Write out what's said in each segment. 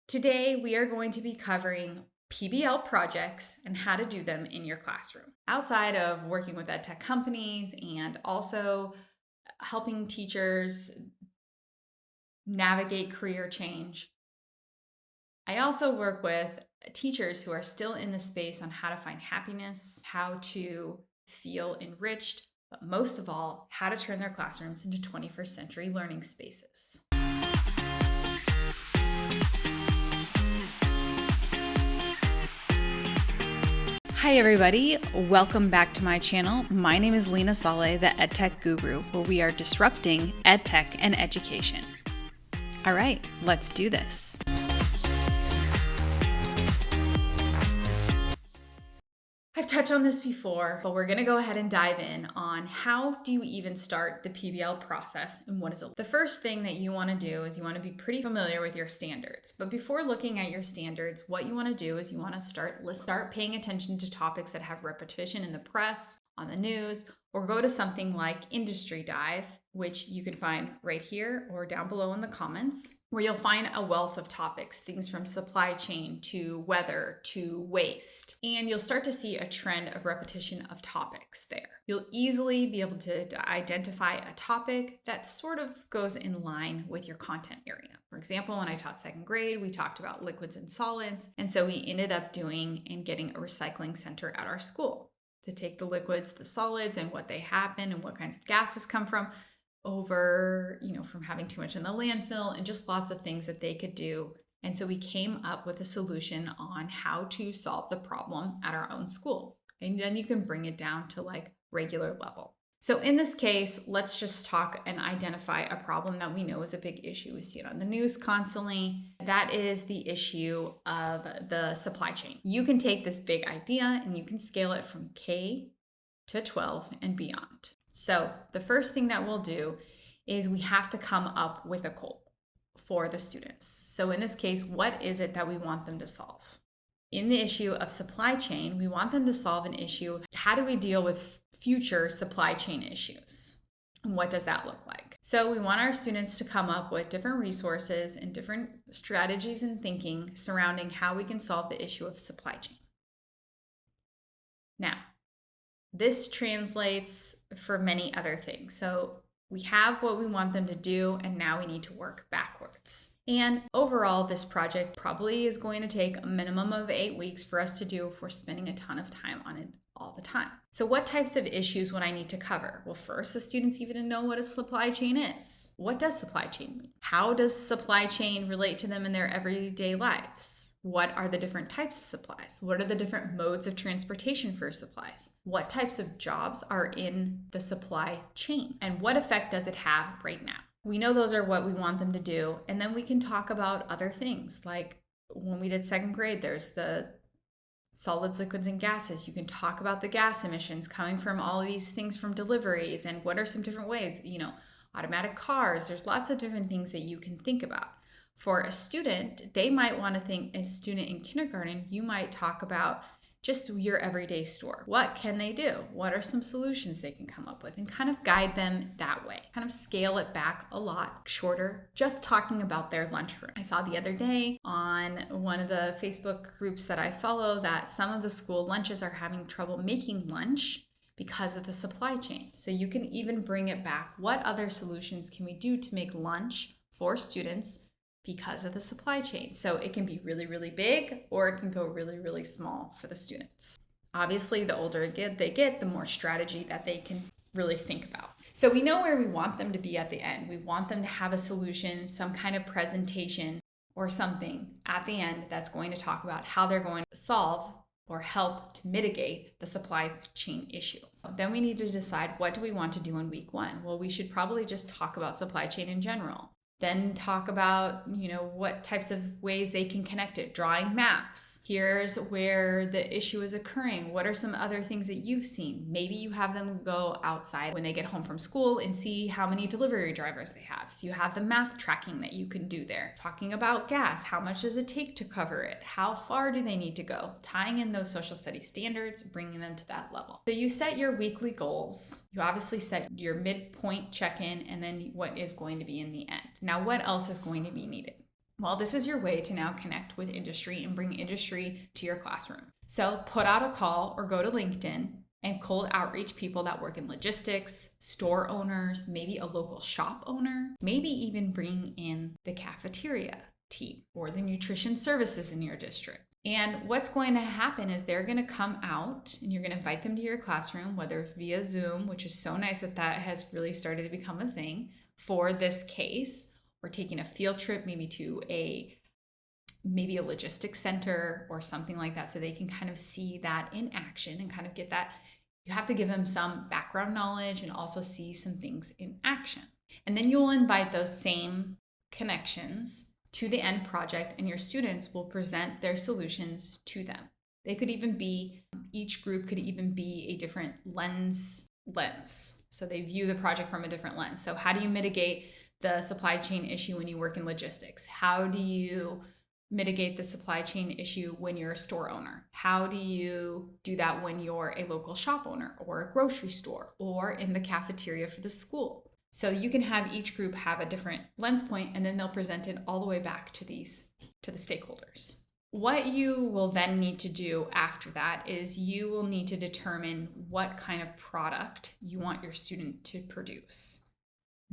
Today, we are going to be covering PBL projects and how to do them in your classroom. Outside of working with edtech companies and also helping teachers navigate career change, I also work with teachers who are still in the space on how to find happiness, how to feel enriched, but most of all, how to turn their classrooms into 21st century learning spaces. Hi everybody, welcome back to my channel. My name is Leena Saleh, the Edtech Guru, where we are disrupting edtech and education. All right, let's do this. I've touched on this before, but we're going to go ahead and dive in on how do you even start the PBL process and what is it. The first thing that you want to do is you want to be pretty familiar with your standards. But before looking at your standards, what you want to do is you want to start paying attention to topics that have repetition in the press, on the news, or go to something like Industry Dive, which you can find right here or down below in the comments, where you'll find a wealth of topics, things from supply chain to weather to waste. And you'll start to see a trend of repetition of topics there. You'll easily be able to identify a topic that sort of goes in line with your content area. For example, when I taught second grade, we talked about liquids and solids. And so we ended up doing and getting a recycling center at our school to take the liquids, the solids, and what they happen and what kinds of gases come from from having too much in the landfill and just lots of things that they could do. And so we came up with a solution on how to solve the problem at our own school. And then you can bring it down to like regular level. So in this case, let's just talk and identify a problem that we know is a big issue. We see it on the news constantly. That is the issue of the supply chain. You can take this big idea and you can scale it from K to 12 and beyond. So the first thing that we'll do is we have to come up with a goal for the students. So in this case, what is it that we want them to solve? In the issue of supply chain, we want them to solve an issue of how do we deal with future supply chain issues? And what does that look like? So we want our students to come up with different resources and different strategies and thinking surrounding how we can solve the issue of supply chain. Now, this translates for many other things. So we have what we want them to do, and now we need to work backwards. And overall, this project probably is going to take a minimum of 8 weeks for us to do if we're spending a ton of time on it all the time. So what types of issues would I need to cover? Well, first, the students even know what a supply chain is. What does supply chain mean? How does supply chain relate to them in their everyday lives? What are the different types of supplies? What are the different modes of transportation for supplies? What types of jobs are in the supply chain? And what effect does it have right now? We know those are what we want them to do. And then we can talk about other things. Like when we did second grade, there's the solids, liquids, and gases. You can talk about the gas emissions coming from all of these things from deliveries and what are some different ways, automatic cars. There's lots of different things that you can think about. For a student, they might want to think, a student in kindergarten, you might talk about just your everyday store. What can they do? What are some solutions they can come up with? And kind of guide them that way. Kind of scale it back a lot shorter, just talking about their lunchroom. I saw the other day on one of the Facebook groups that I follow that some of the school lunches are having trouble making lunch because of the supply chain. So you can even bring it back. What other solutions can we do to make lunch for students because of the supply chain? So it can be really, really big, or it can go really, really small for the students. Obviously, the older they get, the more strategy that they can really think about. So we know where we want them to be at the end. We want them to have a solution, some kind of presentation or something at the end that's going to talk about how they're going to solve or help to mitigate the supply chain issue. Then we need to decide, what do we want to do in week 1? Well, we should probably just talk about supply chain in general. Then talk about, what types of ways they can connect it. Drawing maps. Here's where the issue is occurring. What are some other things that you've seen? Maybe you have them go outside when they get home from school and see how many delivery drivers they have. So you have the math tracking that you can do there. Talking about gas. How much does it take to cover it? How far do they need to go? Tying in those social studies standards, bringing them to that level. So you set your weekly goals. You obviously set your midpoint check-in and then what is going to be in the end. Now, what else is going to be needed? Well, this is your way to now connect with industry and bring industry to your classroom. So put out a call or go to LinkedIn and cold outreach people that work in logistics, store owners, maybe a local shop owner, maybe even bring in the cafeteria team or the nutrition services in your district. And what's going to happen is they're going to come out and you're going to invite them to your classroom, whether via Zoom, which is so nice that that has really started to become a thing for this case, or taking a field trip maybe to maybe a logistics center or something like that, so they can kind of see that in action and kind of get that. You have to give them some background knowledge and also see some things in action. And then you'll invite those same connections to the end project, and your students will present their solutions to them. They could even be, each group could even be a different lens. So they view the project from a different lens. So how do you mitigate the supply chain issue when you work in logistics? How do you mitigate the supply chain issue when you're a store owner? How do you do that when you're a local shop owner or a grocery store or in the cafeteria for the school? So you can have each group have a different lens point, and then they'll present it all the way back to the stakeholders. What you will then need to do after that is you will need to determine what kind of product you want your student to produce.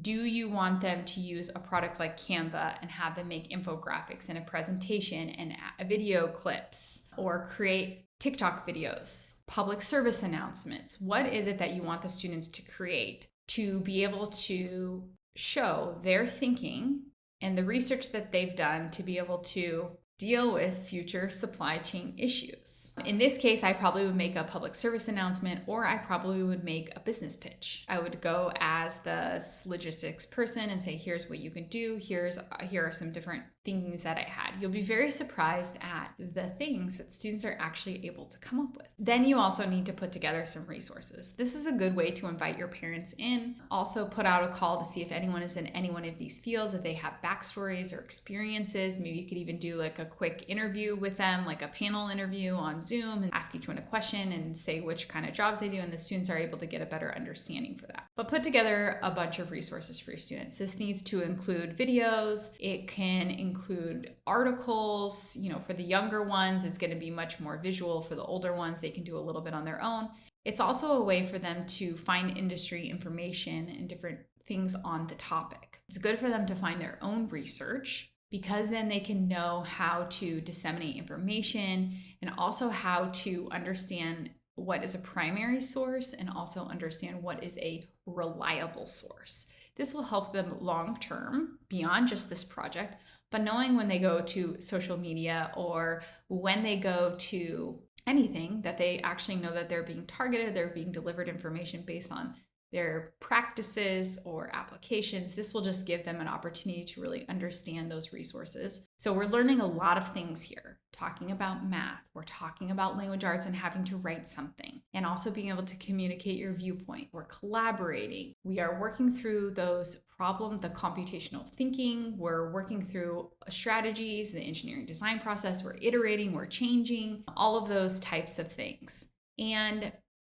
Do you want them to use a product like Canva and have them make infographics and a presentation and video clips, or create TikTok videos, public service announcements? What is it that you want the students to create to be able to show their thinking and the research that they've done to be able to deal with future supply chain issues? In this case, I probably would make a public service announcement, or I probably would make a business pitch. I would go as the logistics person and say, here's what you can do. Here are some different things that I had. You'll be very surprised at the things that students are actually able to come up with. Then you also need to put together some resources. This is a good way to invite your parents in. Also put out a call to see if anyone is in any one of these fields, if they have backstories or experiences. Maybe you could even do like a quick interview with them, like a panel interview on Zoom, and ask each one a question and say which kind of jobs they do, and the students are able to get a better understanding for that. But put together a bunch of resources for your students. This needs to include videos. It can include articles. For the younger ones, it's going to be much more visual. For the older ones, they can do a little bit on their own. It's also a way for them to find industry information and different things on the topic. It's good for them to find their own research, because then they can know how to disseminate information and also how to understand what is a primary source and also understand what is a reliable source. This will help them long term beyond just this project, but knowing when they go to social media or when they go to anything that they actually know that they're being targeted, they're being delivered information based on their practices or applications. This will just give them an opportunity to really understand those resources. So we're learning a lot of things here, talking about math, we're talking about language arts and having to write something, and also being able to communicate your viewpoint. We're collaborating. We are working through those problems, the computational thinking, we're working through strategies, the engineering design process, we're iterating, we're changing, all of those types of things. And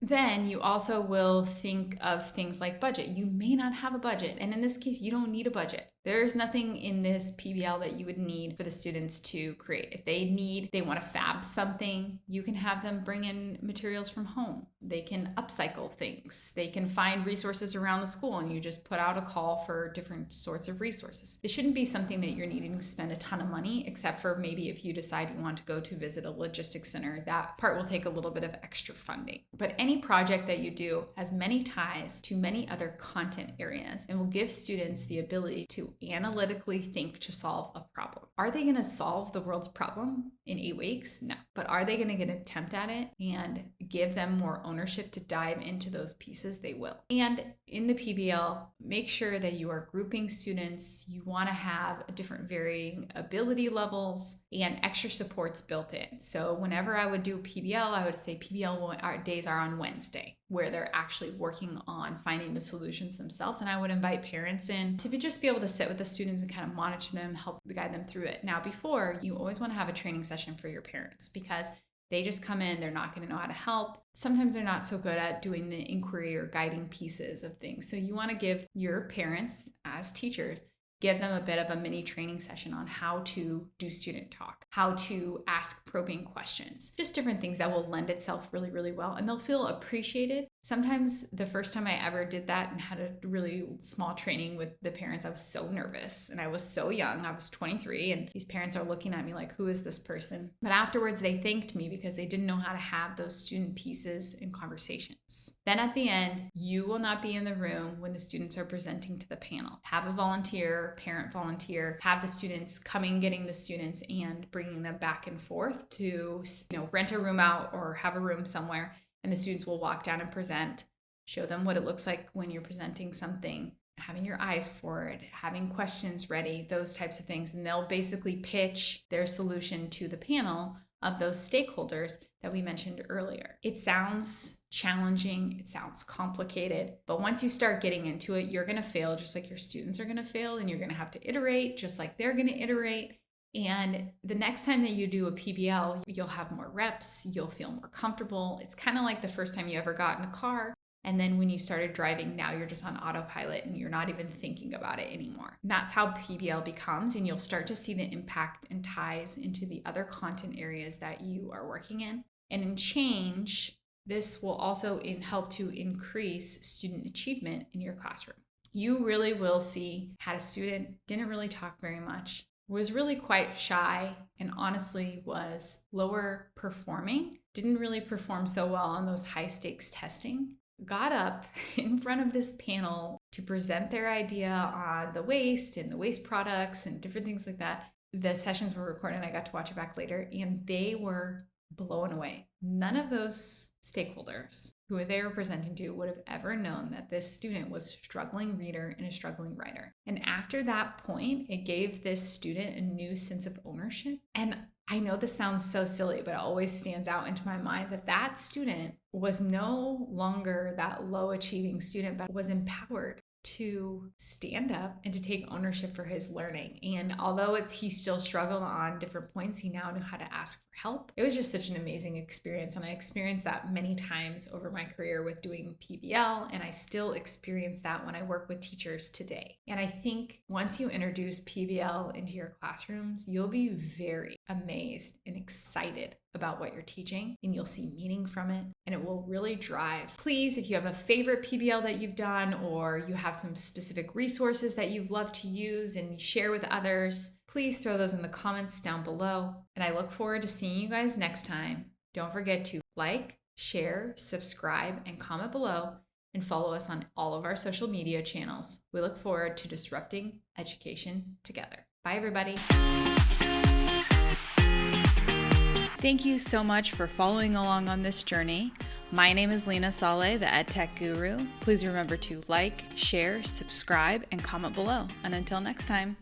then you also will think of things like budget. You may not have a budget. And in this case, you don't need a budget. There's nothing in this PBL that you would need for the students to create. If they want to fab something, you can have them bring in materials from home. They can upcycle things. They can find resources around the school, and you just put out a call for different sorts of resources. It shouldn't be something that you're needing to spend a ton of money, except for maybe if you decide you want to go to visit a logistics center. That part will take a little bit of extra funding. But any project that you do has many ties to many other content areas and will give students the ability to analytically think to solve a problem. Are they going to solve the world's problem in 8 weeks? No. But are they going to get an attempt at it and give them more ownership to dive into those pieces? They will. And in the PBL, make sure that you are grouping students. You want to have different varying ability levels and extra supports built in. So whenever I would do PBL, I would say PBL days are on Wednesday, where they're actually working on finding the solutions themselves. And I would invite parents in to just be able to sit with the students and kind of monitor them, help guide them through it. Now, before, you always want to have a training session for your parents, because they just come in, they're not going to know how to help. Sometimes they're not so good at doing the inquiry or guiding pieces of things. So you want to give your parents, as teachers, give them a bit of a mini training session on how to do student talk, how to ask probing questions, just different things that will lend itself really, really well. And they'll feel appreciated. Sometimes the first time I ever did that and had a really small training with the parents, I was so nervous and I was so young. I was 23 and these parents are looking at me like, who is this person? But afterwards they thanked me because they didn't know how to have those student pieces in conversations. Then at the end, you will not be in the room when the students are presenting to the panel. Have a volunteer, parent volunteer, have the students coming, getting the students and bringing them back and forth to, rent a room out or have a room somewhere. And the students will walk down and present, show them what it looks like when you're presenting something, having your eyes forward, having questions ready, those types of things. And they'll basically pitch their solution to the panel of those stakeholders that we mentioned earlier. It sounds challenging, it sounds complicated, but once you start getting into it, you're gonna fail just like your students are gonna fail, and you're gonna have to iterate just like they're gonna iterate. And the next time that you do a PBL, you'll have more reps, you'll feel more comfortable. It's kind of like the first time you ever got in a car. And then when you started driving, now you're just on autopilot and you're not even thinking about it anymore. And that's how PBL becomes. And you'll start to see the impact and ties into the other content areas that you are working in. And in change, this will also help to increase student achievement in your classroom. You really will see had a student didn't really talk very much, was really quite shy, and honestly was lower performing, didn't really perform so well on those high stakes testing, got up in front of this panel to present their idea on the waste and the waste products and different things like that. The sessions were recorded and I got to watch it back later, and they were blown away. None of those stakeholders who they were presenting to would have ever known that this student was a struggling reader and a struggling writer. And after that point, it gave this student a new sense of ownership. And I know this sounds so silly, but it always stands out into my mind that that student was no longer that low achieving student, but was empowered to stand up and to take ownership for his learning. And although he still struggled on different points, he now knew how to ask for help. It was just such an amazing experience. And I experienced that many times over my career with doing PBL. And I still experience that when I work with teachers today. And I think once you introduce PBL into your classrooms, you'll be very amazed and excited about what you're teaching, and you'll see meaning from it, and it will really drive. Please, if you have a favorite PBL that you've done, or you have some specific resources that you've loved to use and share with others, please throw those in the comments down below. And I look forward to seeing you guys next time. Don't forget to like, share, subscribe, and comment below, and follow us on all of our social media channels. We look forward to disrupting education together. Bye, everybody. Thank you so much for following along on this journey. My name is Leena Saleh, the Edtech Guru. Please remember to like, share, subscribe, and comment below. And until next time.